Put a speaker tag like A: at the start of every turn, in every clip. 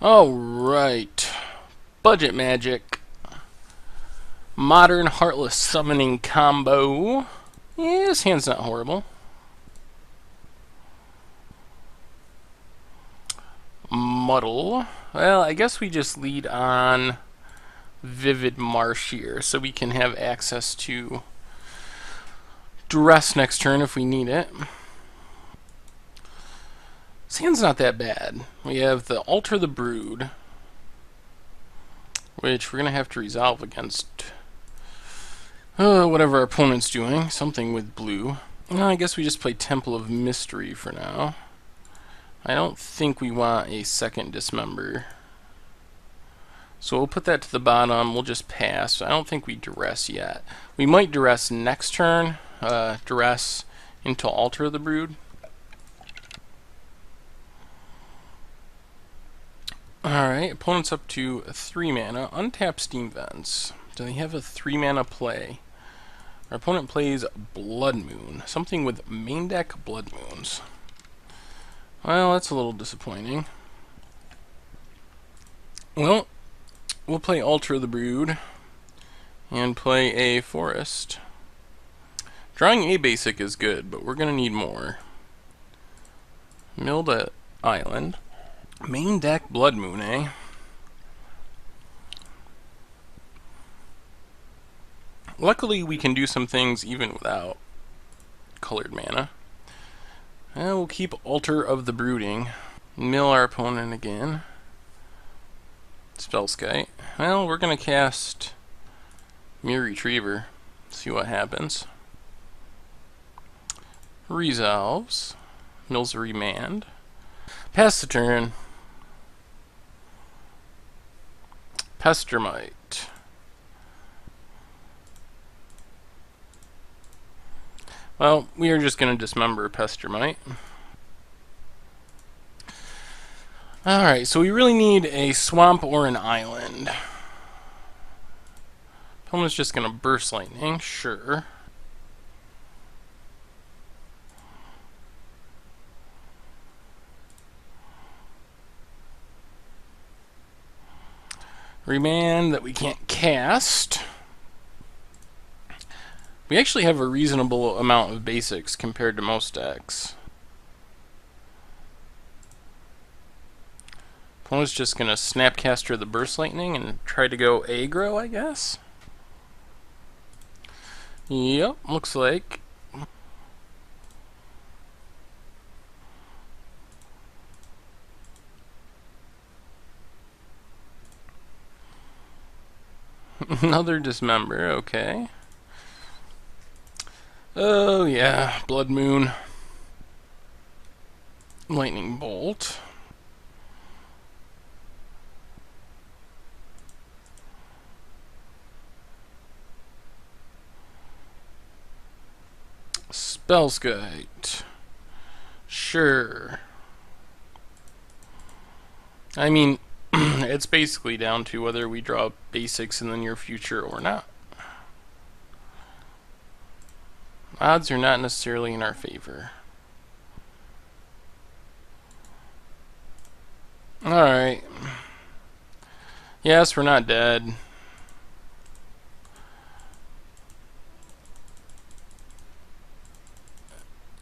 A: Alright. Budget Magic. Modern Heartless Summoning combo. Yeah, this hand's not horrible. Muddle. Well, I guess we just lead on Vivid Marsh here, so we can have access to Duress next turn if we need it. This hand's not that bad. We have the Alter the Brood, which we're going to have to resolve against whatever our opponent's doing. Something with blue. I guess we just play Temple of Mystery for now. I don't think we want a second Dismember. So we'll put that to the bottom. We'll just pass. I don't think we Duress yet. We might Duress next turn. Duress into Alter the Brood. Alright, opponent's up to 3 mana. Untap Steam Vents. Do they have a 3 mana play? Our opponent plays Blood Moon. Something with main deck Blood Moons. Well, that's a little disappointing. Well, we'll play Alter the Brood and play a Forest. Drawing a basic is good, but we're going to need more. Mill the Island. Main deck Blood Moon, eh? Luckily, we can do some things even without colored mana. And we'll keep Altar of the Brooding. Mill our opponent again. Spellskite. Well, we're going to cast Mere Retriever. See what happens. Resolves. Mills a Remand. Pass the turn. Pestermite. Well, we are just going to dismember Pestermite. Alright, so we really need a swamp or an island. Opponent's just going to Burst Lightning, sure. Remand that we can't cast. We actually have a reasonable amount of basics compared to most decks. Opponent's just going to Snapcaster the Burst Lightning and try to go aggro, I guess? Yep, looks like. Another Dismember, okay. Oh yeah, Blood Moon. Lightning Bolt. Spellskite. Sure. I mean, it's basically down to whether we draw basics in the near future or not. Odds are not necessarily in our favor. Alright. Yes, we're not dead.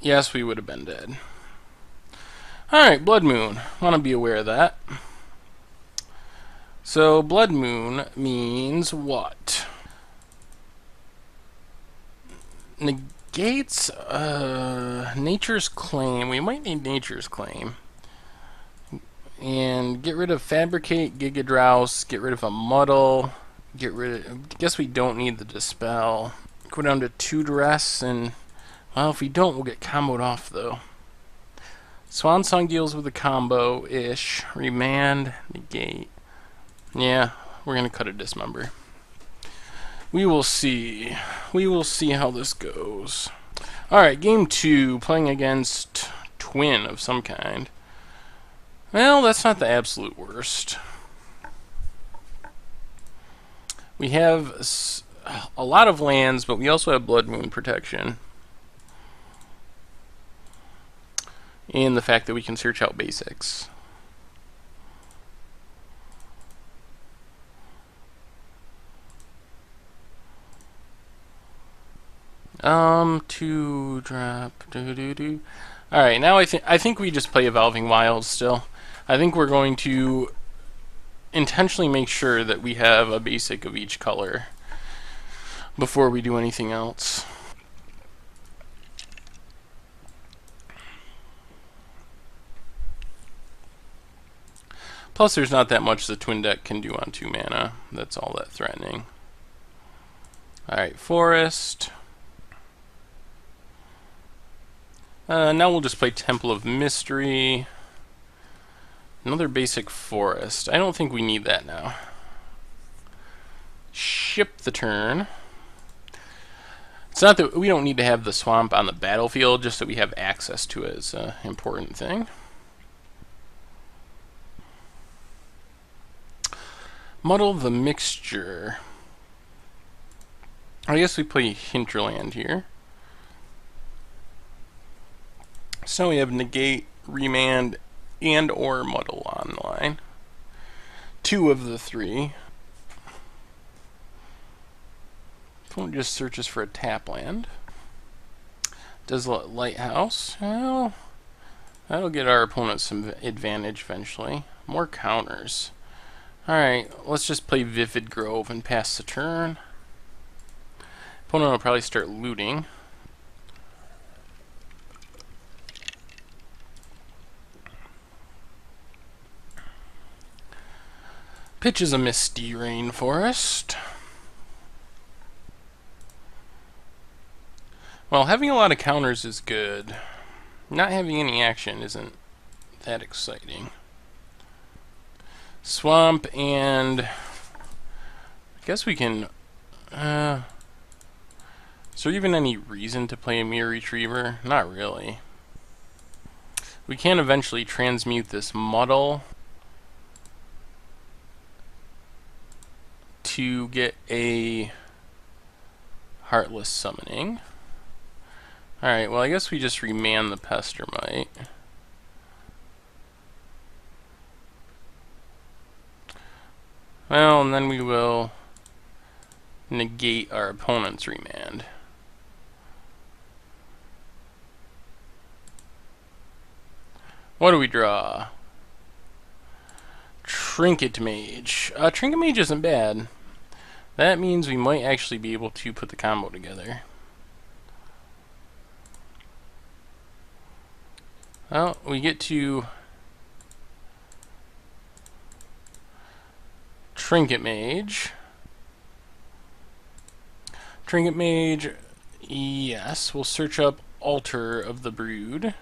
A: Yes, we would have been dead. Alright, Blood Moon. Want to be aware of that. So, Blood Moon means what? Negates Nature's Claim. We might need Nature's Claim. And get rid of Fabricate, Gigadrouse, get rid of a Muddle, get rid of... I guess we don't need the Dispel. Go down to 2 Duress, and... well, if we don't, we'll get comboed off, though. Swan Song deals with a combo-ish. Remand, negate. Yeah, we're going to cut a Dismember. We will see. We will see how this goes. Alright, game 2, playing against Twin of some kind. Well, that's not the absolute worst. We have a lot of lands, but we also have Blood Moon protection. And the fact that we can search out basics. Two drop. All right, now I think we just play Evolving Wilds still. I think we're going to intentionally make sure that we have a basic of each color before we do anything else. Plus, there's not that much the twin deck can do on 2 mana. That's all that threatening. Alright, Forest. Now we'll just play Temple of Mystery. Another basic Forest. I don't think we need that now. Ship the turn. It's not that we don't need to have the swamp on the battlefield, just that we have access to it is an important thing. Muddle the Mixture. I guess we play Hinterland here. So we have Negate, Remand, and or Muddle online. 2 of the 3. Opponent just searches for a tap land. Does Lighthouse? Well, that'll get our opponent some advantage eventually. More counters. Alright, let's just play Vivid Grove and pass the turn. Opponent will probably start looting. Pitches a Misty Rainforest. Well, having a lot of counters is good. Not having any action isn't that exciting. Swamp, and I guess we can... is there even any reason to play a Mirror Retriever? Not really. We can eventually transmute this Muddle to get a Heartless Summoning. Alright, well I guess we just remand the Pestermite. Well, and then we will negate our opponent's remand. What do we draw? Trinket Mage. Trinket Mage isn't bad. That means we might actually be able to put the combo together. Well, we get to Trinket Mage. Trinket Mage, yes, we'll search up Altar of the Brood.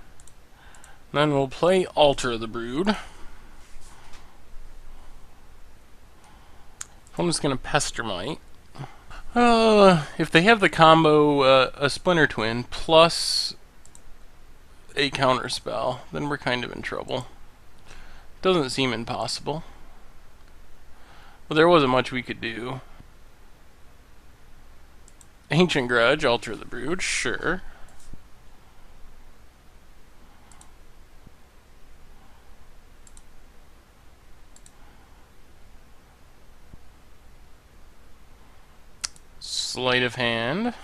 A: Then we'll play Altar of the Brood. I'm just going to Pestermite. If they have the combo, a Splinter Twin plus a counter spell, then we're kind of in trouble. Doesn't seem impossible. But there wasn't much we could do. Ancient Grudge, Alter the Brood, sure. Sleight of Hand.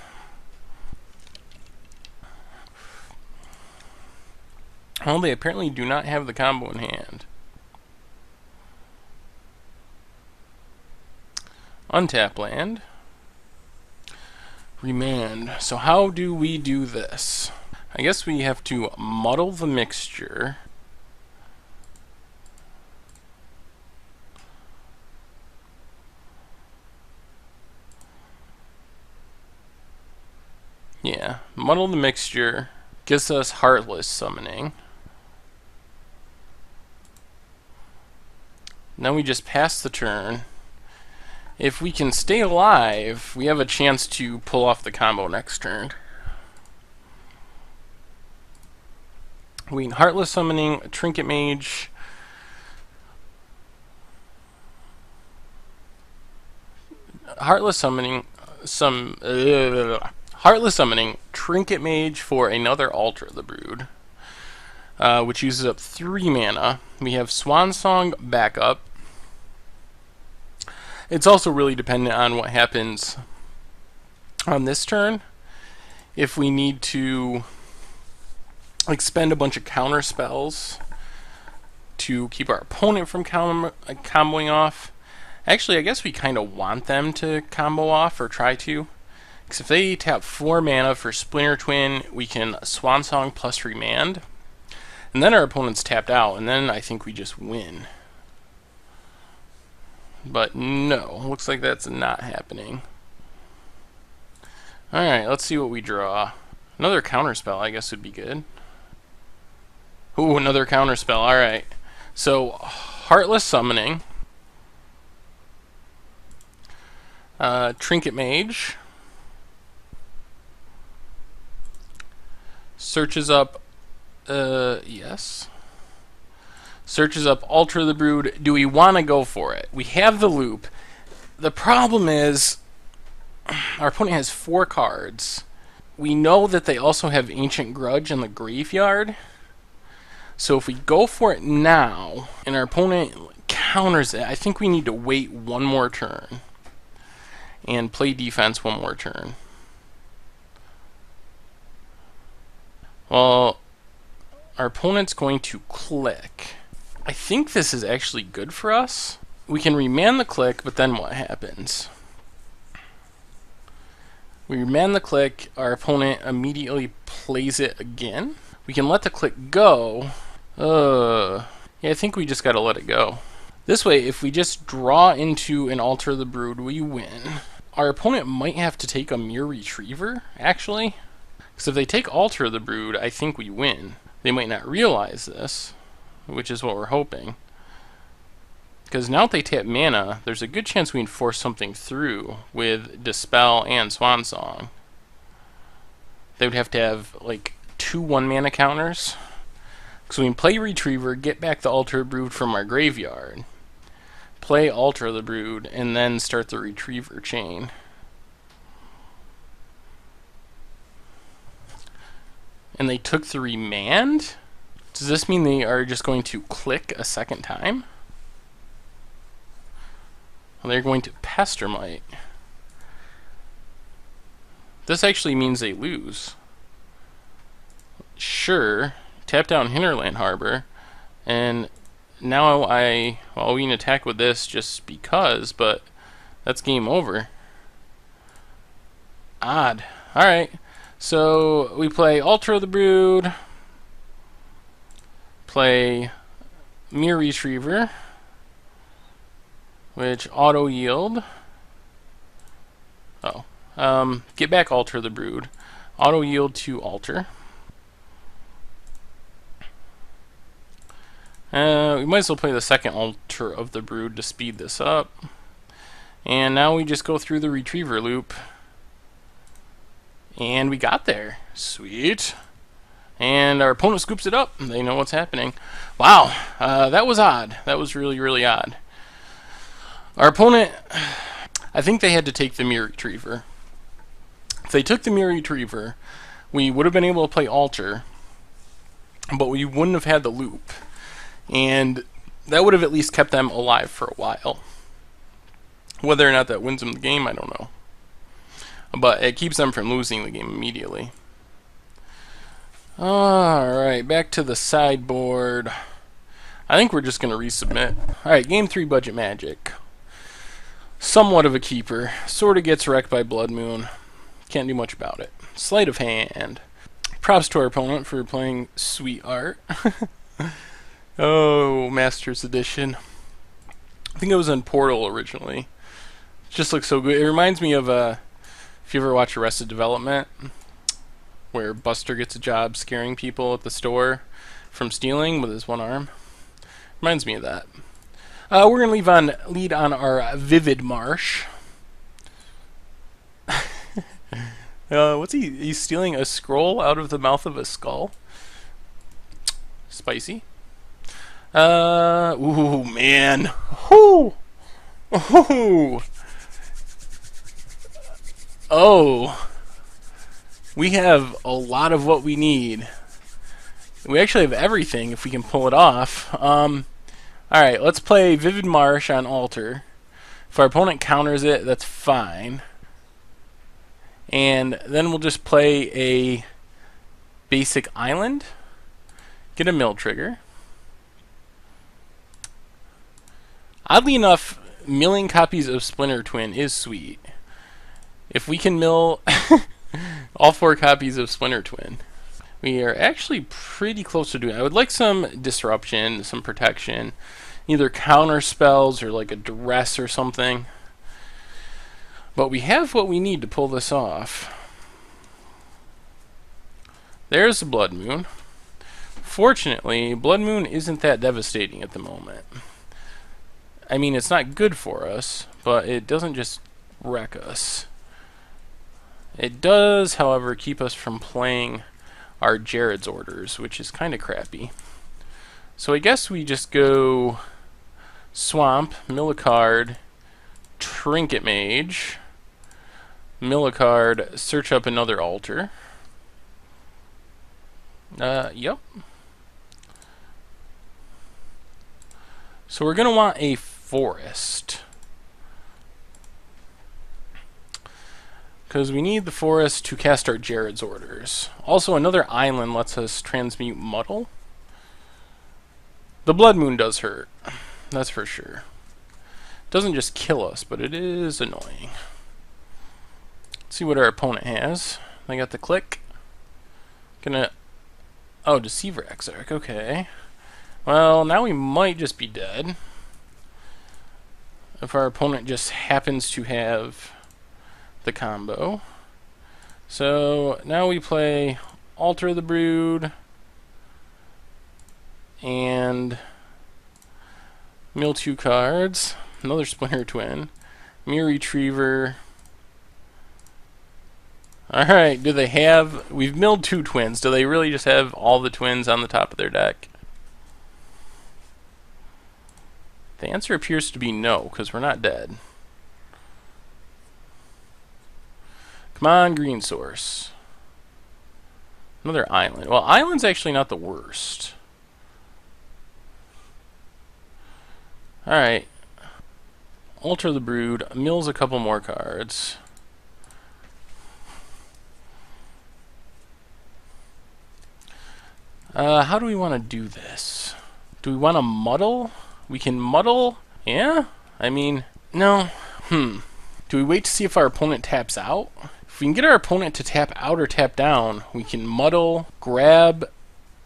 A: Well, they apparently do not have the combo in hand. Untap land. Remand. So how do we do this? I guess we have to muddle the mixture. Yeah, muddle the mixture. Gives us Heartless Summoning. Now we just pass the turn. If we can stay alive, we have a chance to pull off the combo next turn. We need Heartless Summoning, a Trinket Mage. Heartless Summoning, Heartless Summoning, Trinket Mage for another Altar of the Brood, which uses up 3 mana. We have Swan Song backup. It's also really dependent on what happens on this turn. if we need to like spend a bunch of counter spells to keep our opponent from comboing off. Actually, I guess we kind of want them to combo off, or try to. Because if they tap 4 mana for Splinter Twin, we can Swan Song plus Remand. And then our opponent's tapped out, and then I think we just win. But no, looks like that's not happening. Alright, let's see what we draw. Another counterspell, I guess, would be good. Ooh, another counterspell, alright. So, Heartless Summoning. Trinket Mage. Searches up, yes. Searches up Alter the Brood. Do we want to go for it? We have the loop. The problem is, our opponent has 4 cards. We know that they also have Ancient Grudge in the graveyard. So if we go for it now, and our opponent counters it, I think we need to wait one more turn. And play defense one more turn. Well, our opponent's going to click. I think this is actually good for us. We can remand the click, but then what happens? We remand the click, our opponent immediately plays it again. We can let the click go. Yeah, I think we just gotta let it go. This way, if we just draw into an Alter the Brood, we win. Our opponent might have to take a Mere Retriever, actually. Because if they take Alter the Brood, I think we win. They might not realize this, which is what we're hoping. Because now that they tap mana, there's a good chance we can force something through with Dispel and Swan Song. They would have to have, like, 2 1-mana counters. So we can play Retriever, get back the Alter the Brood from our graveyard, play Alter the Brood, and then start the Retriever chain. And they took the remand? Does this mean they are just going to click a second time? Well, they're going to Pestermite. This actually means they lose. Sure. Tap down Hinterland Harbor, and now we can attack with this just because, but that's game over. Odd. Alright, so we play Alter the Brood, play Mere Retriever, which auto-yield. Get back Alter the Brood, auto-yield to Alter. We might as well play the second Alter of the Brood to speed this up. And now we just go through the Retriever loop. And we got there. Sweet. And our opponent scoops it up. They know what's happening. Wow, that was odd. That was really, really odd. Our opponent, I think they had to take the Mere Retriever. If they took the Mere Retriever, we would have been able to play Alter, but we wouldn't have had the loop. And that would have at least kept them alive for a while. Whether or not that wins them the game, I don't know. But it keeps them from losing the game immediately. Alright, back to the sideboard. I think we're just going to resubmit. Alright, game 3 Budget Magic. Somewhat of a keeper. Sort of gets wrecked by Blood Moon. Can't do much about it. Sleight of Hand. Props to our opponent for playing sweet art. Oh, Masters Edition. I think it was in Portal originally. It just looks so good. It reminds me of, if you ever watch Arrested Development, where Buster gets a job scaring people at the store from stealing with his one arm. Reminds me of that. We're going to lead on our Vivid Marsh. What's he? He's stealing a scroll out of the mouth of a skull. Spicy. Ooh, man. Ooh. Ooh. Oh. We have a lot of what we need. We actually have everything if we can pull it off. Alright, let's play Vivid Marsh on Alter. If our opponent counters it, that's fine. And then we'll just play a basic island, get a mill trigger. Oddly enough, milling copies of Splinter Twin is sweet. If we can mill all 4 copies of Splinter Twin, we are actually pretty close to doing it. I would like some disruption, some protection, either counter spells or like a duress or something. But we have what we need to pull this off. There's the Blood Moon. Fortunately, Blood Moon isn't that devastating at the moment. I mean, it's not good for us, but it doesn't just wreck us. It does, however, keep us from playing our Jared's orders, which is kind of crappy. So I guess we just go Swamp, mill a card, Trinket Mage, mill a card, search up another altar. Yep. So we're going to want a forest, because we need the forest to cast our Jared's orders. Also, another island lets us transmute Muddle. The Blood Moon does hurt, that's for sure. Doesn't just kill us, but it is annoying. Let's see what our opponent has. I got the click. Oh, Deceiver Exarch, okay. Well, now we might just be dead if our opponent just happens to have the combo. So now we play Alter the Brood and mill 2 cards, another Splinter Twin, Mirror Retriever. Alright, do they have... We've milled 2 twins. Do they really just have all the twins on the top of their deck? The answer appears to be no, because we're not dead. Come on, green source. Another island. Well, island's actually not the worst. Alright. Alter the Brood. Mills a couple more cards. How do we want to do this? Do we want to muddle? We can muddle? Yeah? I mean, no. Do we wait to see if our opponent taps out? If we can get our opponent to tap out or tap down, we can muddle, grab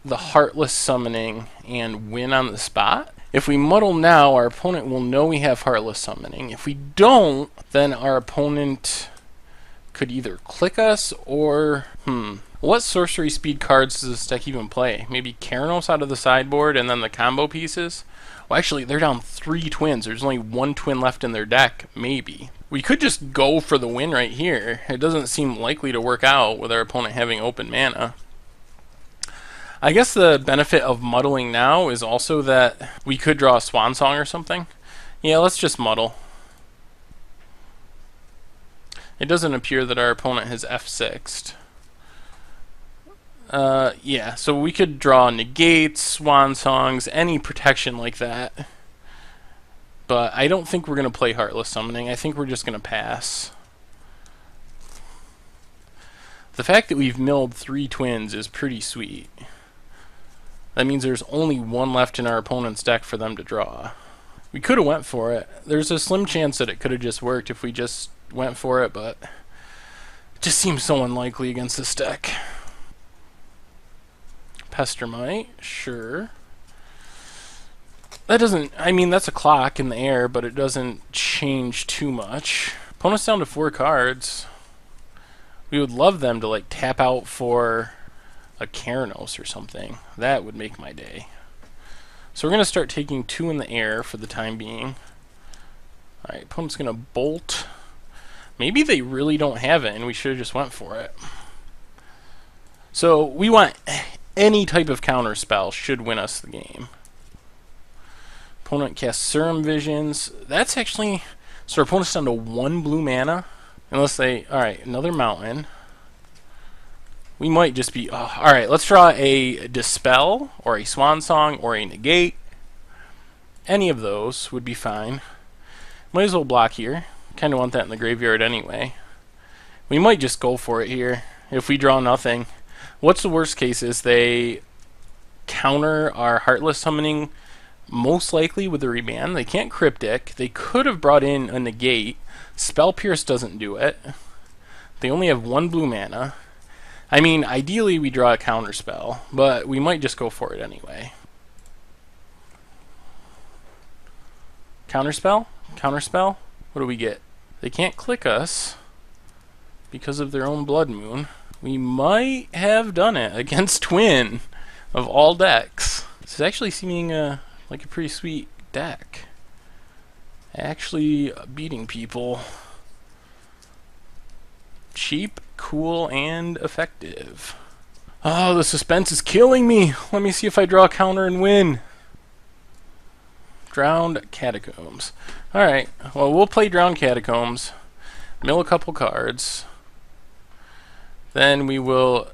A: the Heartless Summoning, and win on the spot. If we muddle now, our opponent will know we have Heartless Summoning. If we don't, then our opponent could either click us or... What sorcery speed cards does this deck even play? Maybe Keranos out of the sideboard and then the combo pieces? Well, actually, they're down 3 twins. There's only 1 twin left in their deck, maybe. We could just go for the win right here. It doesn't seem likely to work out with our opponent having open mana. I guess the benefit of muddling now is also that we could draw a Swan Song or something. Yeah, let's just muddle. It doesn't appear that our opponent has F6'd. Yeah, so we could draw negates, Swan Songs, any protection like that. But I don't think we're going to play Heartless Summoning. I think we're just going to pass. The fact that we've milled 3 twins is pretty sweet. That means there's only 1 left in our opponent's deck for them to draw. We could have went for it. There's a slim chance that it could have just worked if we just went for it, but it just seems so unlikely against this deck. Pestermite, sure. That doesn't, I mean, that's a clock in the air, but it doesn't change too much. Opponent's down to 4 cards. We would love them to, like, tap out for a Keranos or something. That would make my day. So we're going to start taking 2 in the air for the time being. Alright, opponent's going to bolt. Maybe they really don't have it, and we should have just went for it. So we want any type of counter spell should win us the game. Opponent casts Serum Visions. That's actually... So our opponent's down to 1 blue mana. Unless they... Alright, another mountain. We might just be... Oh, alright, let's draw a Dispel, or a Swan Song, or a Negate. Any of those would be fine. Might as well block here. Kind of want that in the graveyard anyway. We might just go for it here if we draw nothing. What's the worst case is they counter our Heartless Summoning most likely with a reban. They can't Cryptic. They could have brought in a negate. Spell Pierce doesn't do it. They only have 1 blue mana. I mean, ideally we draw a counter spell, but we might just go for it anyway. Counterspell? Counterspell? What do we get? They can't click us because of their own Blood Moon. We might have done it against Twin of all decks. This is actually seeming like a pretty sweet deck. Actually beating people. Cheap, cool, and effective. Oh, the suspense is killing me. Let me see if I draw a counter and win. Drowned Catacombs. Alright, well, we'll play Drowned Catacombs. Mill a couple cards. Then we will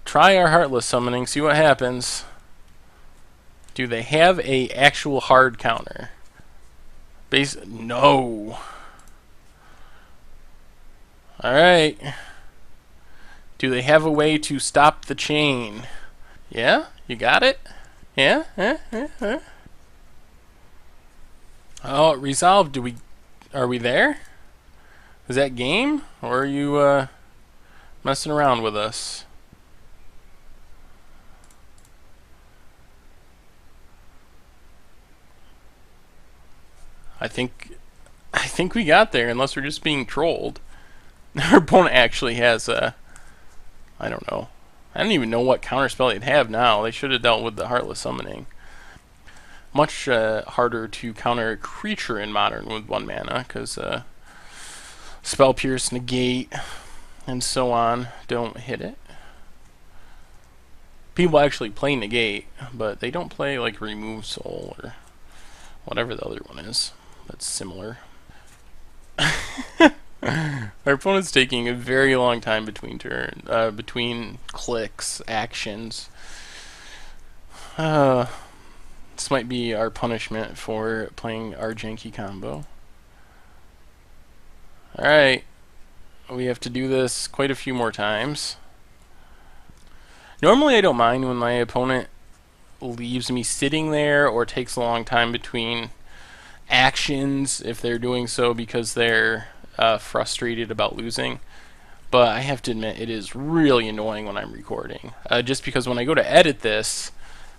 A: try our Heartless Summoning, see what happens. Do they have a actual hard counter? No. Alright. Do they have a way to stop the chain? Yeah? You got it? Yeah? Oh, resolved. Are we there? Is that game? Or are you messing around with us? I think we got there, unless we're just being trolled. Our opponent actually has a... I don't know. I don't even know what counterspell they'd have now. They should have dealt with the Heartless Summoning. Much harder to counter a creature in Modern with 1 mana, because Spell Pierce, Negate, and so on don't hit it. People actually play Negate, but they don't play like Remove Soul or whatever the other one is that's similar. Our opponent's taking a very long time between between clicks, actions. This might be our punishment for playing our janky combo. Alright, we have to do this quite a few more times. Normally I don't mind when my opponent leaves me sitting there or takes a long time between actions if they're doing so because they're frustrated about losing. But I have to admit, it is really annoying when I'm recording. Just because when I go to edit this,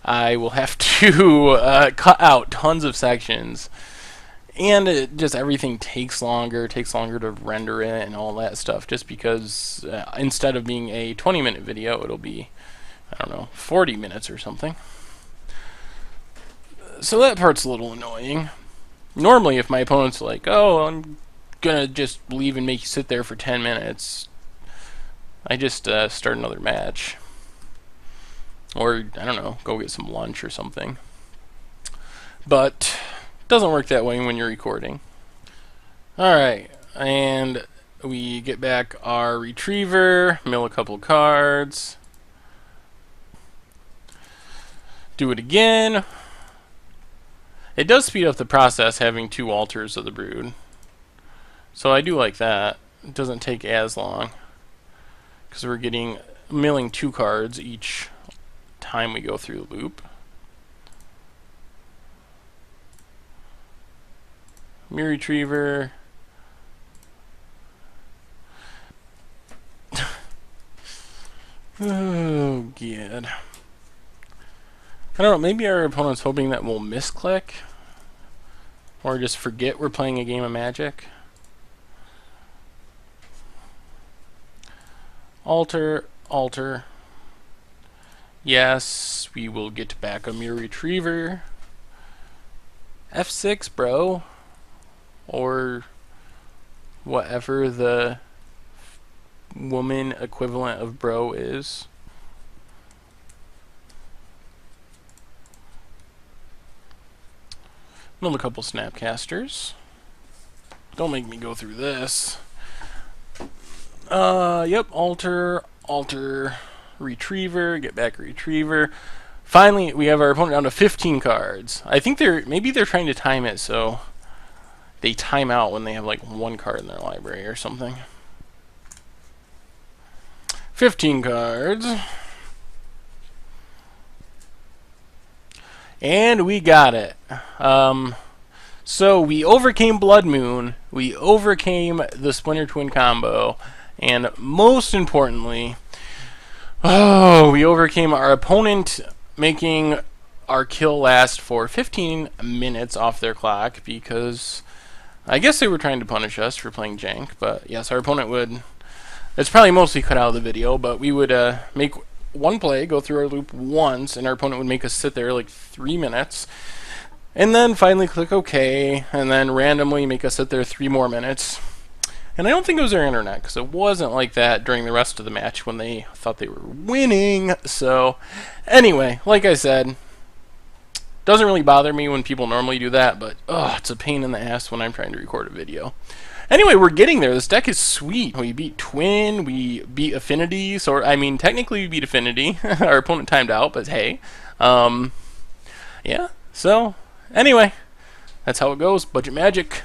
A: I will have to cut out tons of sections. And just everything takes longer to render it and all that stuff. Just because instead of being a 20-minute video, it'll be, I don't know, 40 minutes or something. So that part's a little annoying. Normally, if my opponent's like, oh, I'm gonna just leave and make you sit there for 10 minutes, I just start another match. Or, I don't know, go get some lunch or something. But it doesn't work that way when you're recording. Alright, and we get back our Retriever, mill a couple cards. Do it again. It does speed up the process having 2 altars of the Brood. So I do like that. It doesn't take as long. Because we're milling 2 cards each time we go through the loop. Mirror Retriever. Oh, God. I don't know, maybe our opponent's hoping that we'll misclick. Or just forget we're playing a game of Magic. Alter, alter. Yes, we will get back a Mirror Retriever. F6, bro. Or whatever the woman equivalent of bro is. Mill a couple Snapcasters. Don't make me go through this. Yep, alter, alter, Retriever, get back Retriever. Finally, we have our opponent down to 15 cards. I think maybe they're trying to time it so they time out when they have like 1 card in their library or something. 15 cards. And we got it. So we overcame Blood Moon, we overcame the Splinter Twin combo, and most importantly, we overcame our opponent making our kill last for 15 minutes off their clock, because I guess they were trying to punish us for playing jank, but yes, our opponent would, it's probably mostly cut out of the video, but we would make one play, go through our loop once, and our opponent would make us sit there like 3 minutes, and then finally click OK, and then randomly make us sit there 3 more minutes. And I don't think it was their internet, because it wasn't like that during the rest of the match when they thought they were winning. So, anyway, like I said, doesn't really bother me when people normally do that, but it's a pain in the ass when I'm trying to record a video. Anyway, we're getting there. This deck is sweet. We beat Twin, we beat Affinity, so, I mean, technically we beat Affinity. Our opponent timed out, but hey. Yeah, so, anyway, that's how it goes. Budget Magic.